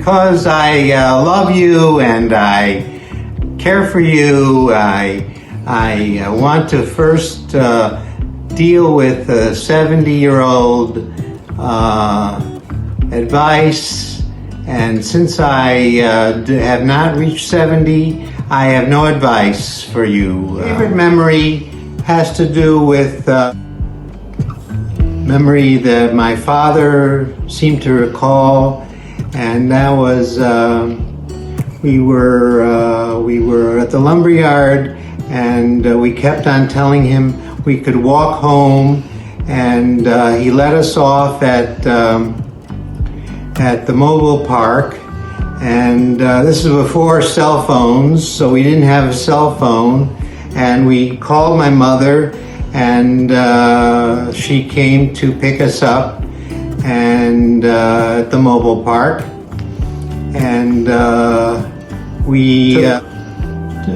because I love you and I care for you, I want to first deal with 70-year-old advice. And since I have not reached 70, I have no advice for you. Favorite memory has to do with memory that my father seemed to recall, and that was we were at the lumberyard, and we kept on telling him we could walk home, and he let us off at the mobile park. And this is before cell phones, so we didn't have a cell phone. And we called my mother, and she came to pick us up and at the mobile park. And we took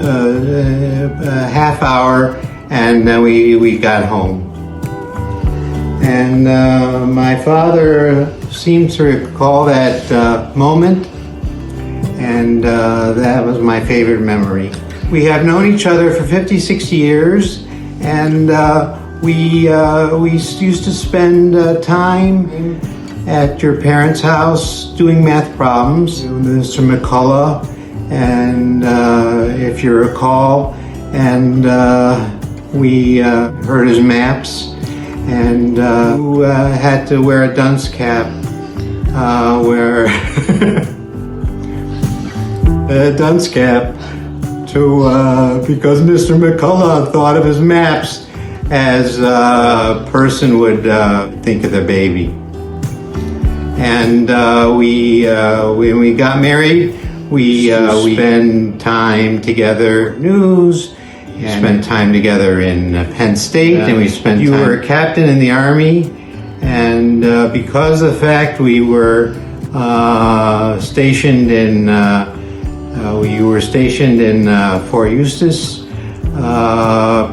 a half hour, and then we got home. And my father seems to recall that moment, and that was my favorite memory. We have known each other for 56 years, and we used to spend time at your parents' house doing math problems, Mr. McCullough, and if you recall, and we heard his maps, and who had to wear a dunce cap, a dunce cap because Mr. McCullough thought of his maps as a person would think of their baby. And when we got married, we spent time together, news, we spent time together in Penn State, and we spent time. You were a captain in the Army, and because of the fact we were stationed in Fort Eustis,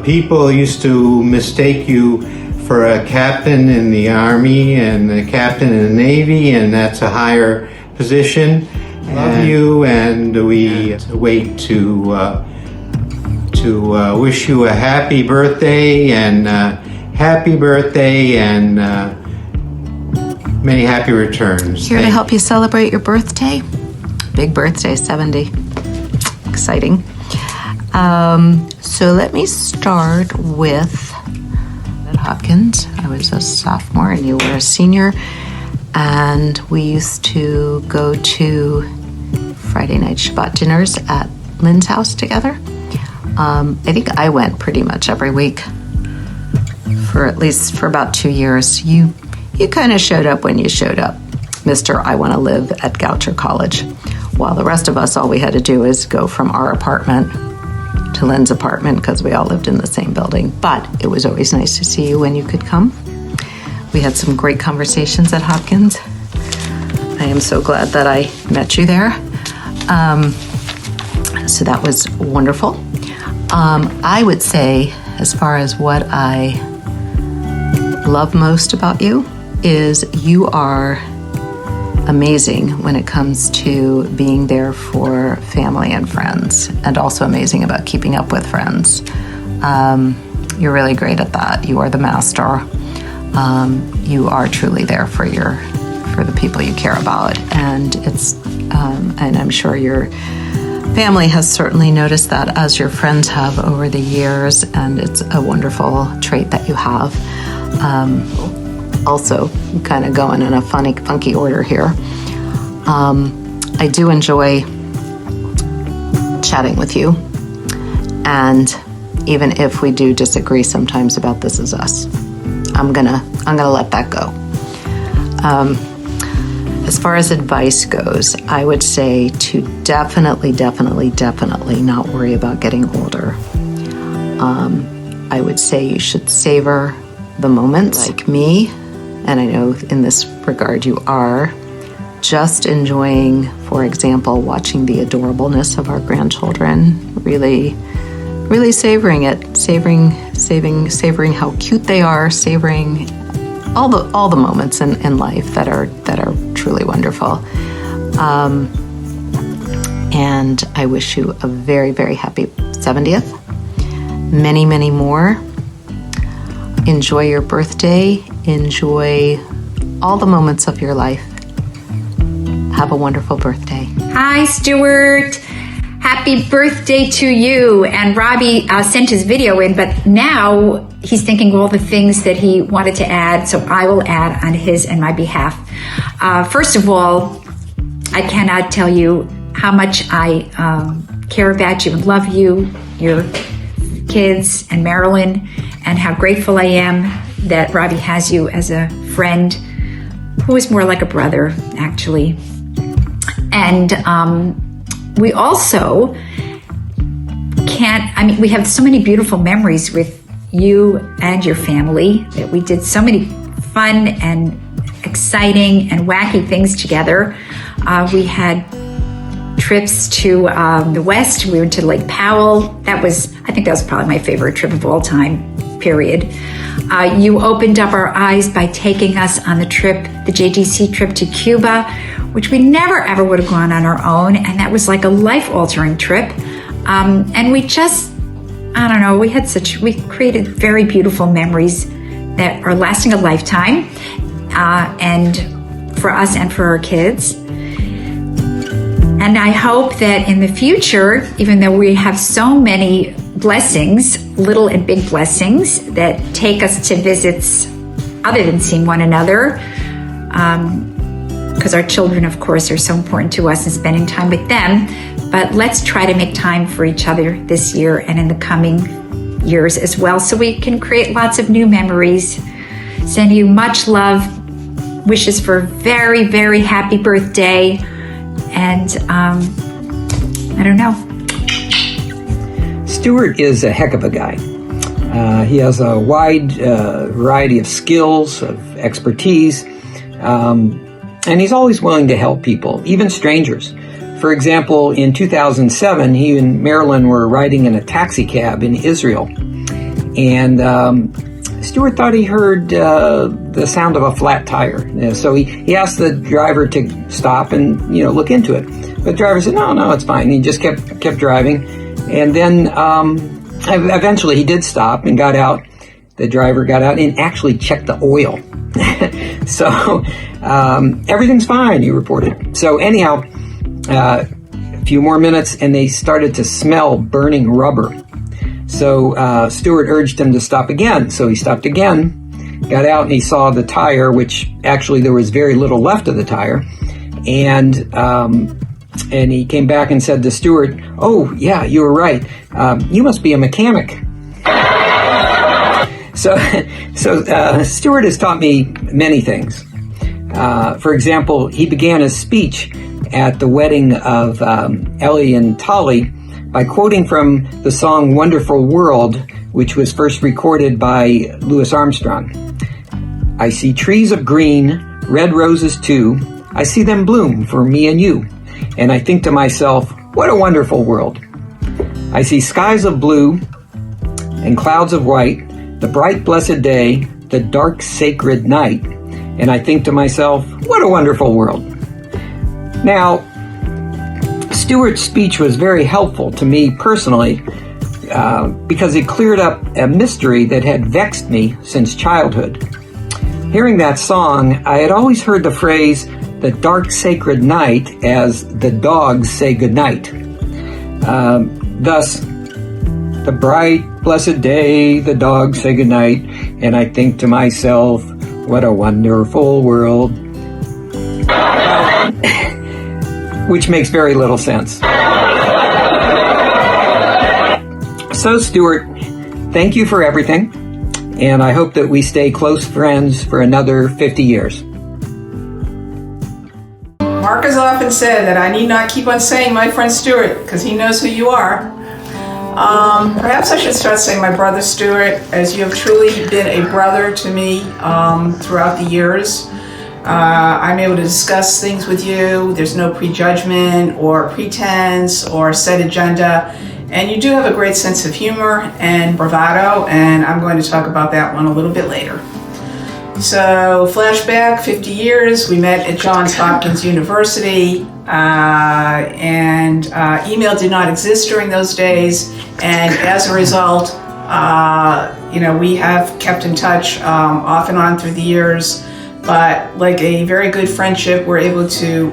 people used to mistake you for a captain in the Army and a captain in the Navy, and that's a higher position. Love you, and we wait to wish you a happy birthday and many happy returns. Here to help you celebrate your birthday. Big birthday, 70. Exciting. So let me start with at Hopkins. I was a sophomore and you were a senior, and we used to go to Friday night Shabbat dinners at Lynn's house together. I think I went pretty much every week for about 2 years. You kind of showed up when you showed up, Mr. I want to live at Goucher College, while the rest of us, all we had to do is go from our apartment to Lynn's apartment because we all lived in the same building. But it was always nice to see you when you could come. We had some great conversations at Hopkins. I am so glad that I met you there. So that was wonderful. I would say, as far as what I love most about you, is you are amazing when it comes to being there for family and friends, and also amazing about keeping up with friends. You're really great at that. You are the master. You are truly there for the people you care about, and and I'm sure your family has certainly noticed that, as your friends have over the years, and it's a wonderful trait that you have. Also, kind of going in a funky order here. I do enjoy chatting with you, and even if we do disagree sometimes about This Is Us, I'm gonna let that go. As far as advice goes, I would say to definitely not worry about getting older. I would say you should savor the moments, like me, and I know in this regard you are, just enjoying, for example, watching the adorableness of our grandchildren, really savoring it, savoring how cute they are, savoring all the moments in life that are truly wonderful. And I wish you a very, very happy 70th. Many, many more. Enjoy your birthday. Enjoy all the moments of your life. Have a wonderful birthday. Hi, Stuart. Happy birthday to you. And Robbie sent his video in, but now he's thinking of all the things that he wanted to add, so I will add on his and my behalf. First of all, I cannot tell you how much I care about you and love you, your kids, and Marilyn, and how grateful I am that Robbie has you as a friend who is more like a brother, actually. And we also we have so many beautiful memories with you and your family that we did so many fun and exciting and wacky things together. We had trips to the West. We went to Lake Powell. I think that was probably my favorite trip of all time, period. You opened up our eyes by taking us on the JGC trip to Cuba, which we never ever would have gone on our own. And that was like a life-altering trip. And we just, I don't know, we created very beautiful memories that are lasting a lifetime, and for us and for our kids. And I hope that in the future, even though we have so many blessings, little and big blessings that take us to visits other than seeing one another, because our children, of course, are so important to us and spending time with them. But let's try to make time for each other this year and in the coming years as well, so we can create lots of new memories. Send you much love, wishes for a very, very happy birthday. And I don't know. Stuart is a heck of a guy. He has a wide variety of skills, of expertise, and he's always willing to help people, even strangers. For example, in 2007, he and Marilyn were riding in a taxi cab in Israel, and Stuart thought he heard the sound of a flat tire. So he asked the driver to stop and look into it. But the driver said, no, it's fine. He just kept driving. And then eventually he did stop and got out. The driver got out and actually checked the oil. So everything's fine, he reported. So anyhow, a few more minutes and they started to smell burning rubber. So Stuart urged him to stop again. So he stopped again, got out, and he saw the tire, which actually there was very little left of the tire. And he came back and said to Stuart, "Oh, yeah, you were right. You must be a mechanic." So Stuart has taught me many things. For example, he began his speech at the wedding of Ellie and Tolly by quoting from the song Wonderful World, which was first recorded by Louis Armstrong. "I see trees of green, red roses too. I see them bloom for me and you. And I think to myself, what a wonderful world. I see skies of blue and clouds of white, the bright blessed day, the dark sacred night. And I think to myself, what a wonderful world." Now, Stuart's speech was very helpful to me personally because it cleared up a mystery that had vexed me since childhood. Hearing that song, I had always heard the phrase, "the dark sacred night," as the dogs say goodnight. Thus, the bright blessed day, the dogs say goodnight, and I think to myself, what a wonderful world. Which makes very little sense. So, Stuart, thank you for everything, and I hope that we stay close friends for another 50 years. Mark has often said that I need not keep on saying my friend Stuart, because he knows who you are. Perhaps I should start saying my brother Stuart, as you have truly been a brother to me throughout the years. I'm able to discuss things with you. There's no prejudgment or pretense or set agenda. And you do have a great sense of humor and bravado, and I'm going to talk about that one a little bit later. So, flashback 50 years, we met at Johns Hopkins University, and email did not exist during those days, and as a result, we have kept in touch off and on through the years, but like a very good friendship, we're able to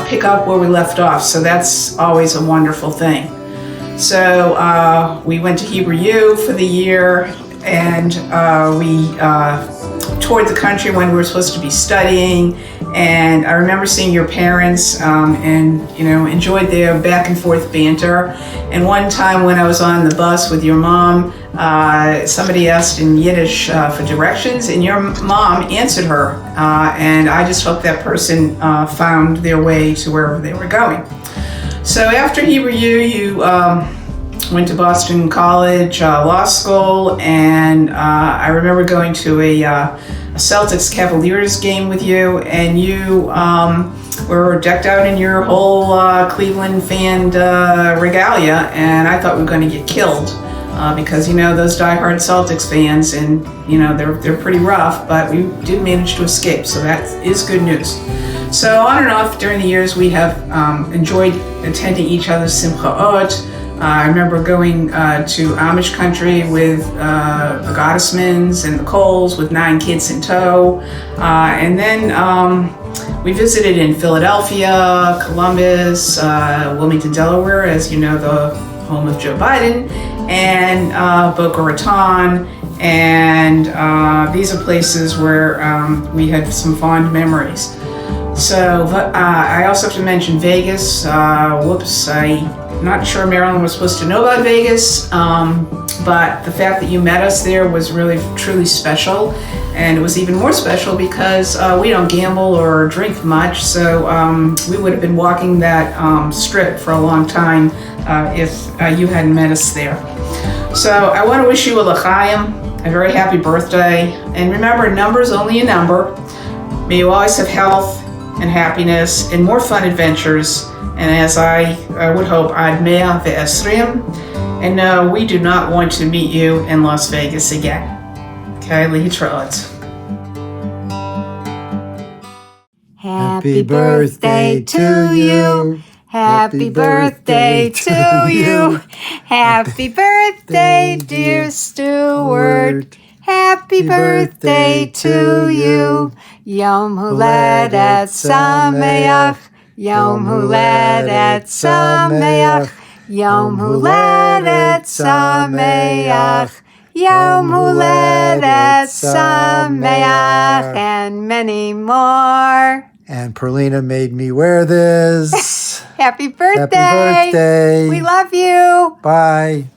pick up where we left off, so that's always a wonderful thing. So we went to Hebrew U for the year, and we toured the country when we were supposed to be studying, and I remember seeing your parents and enjoyed their back and forth banter. And one time when I was on the bus with your mom, somebody asked in Yiddish for directions, and your mom answered her, and I just hope that person found their way to wherever they were going. So after Hebrew U, you went to Boston College Law School, and I remember going to a Celtics Cavaliers game with you, and you were decked out in your whole Cleveland fan regalia, and I thought we were going to get killed because those diehard Celtics fans, and they're pretty rough, but we did manage to escape, so that is good news. So on and off during the years, we have enjoyed attending each other's Simchaot. I remember going to Amish country with the Gottesmans and the Coles with 9 kids in tow. And then we visited in Philadelphia, Columbus, Wilmington, Delaware, as you know, the home of Joe Biden, and Boca Raton. And these are places where we had some fond memories. So I also have to mention Vegas. I'm not sure Marilyn was supposed to know about Vegas, but the fact that you met us there was really, truly special. And it was even more special because we don't gamble or drink much, so we would have been walking that strip for a long time if you hadn't met us there. So I want to wish you a l'chaim, a very happy birthday. And remember, a number is only a number. May you always have health and happiness and more fun adventures. And as I would hope, ad 120. And no, we do not want to meet you in Las Vegas again. Okay, להתראות. Happy birthday to you. Happy birthday to you. Happy birthday, dear Stuart. Happy birthday to you. Yom Huledet Sameach. Yom Huledet Sameach. Yom Huledet Sameach. Yom Huledet Sameach. And many more. And Perlina made me wear this. Happy birthday. Happy birthday. We love you. Bye.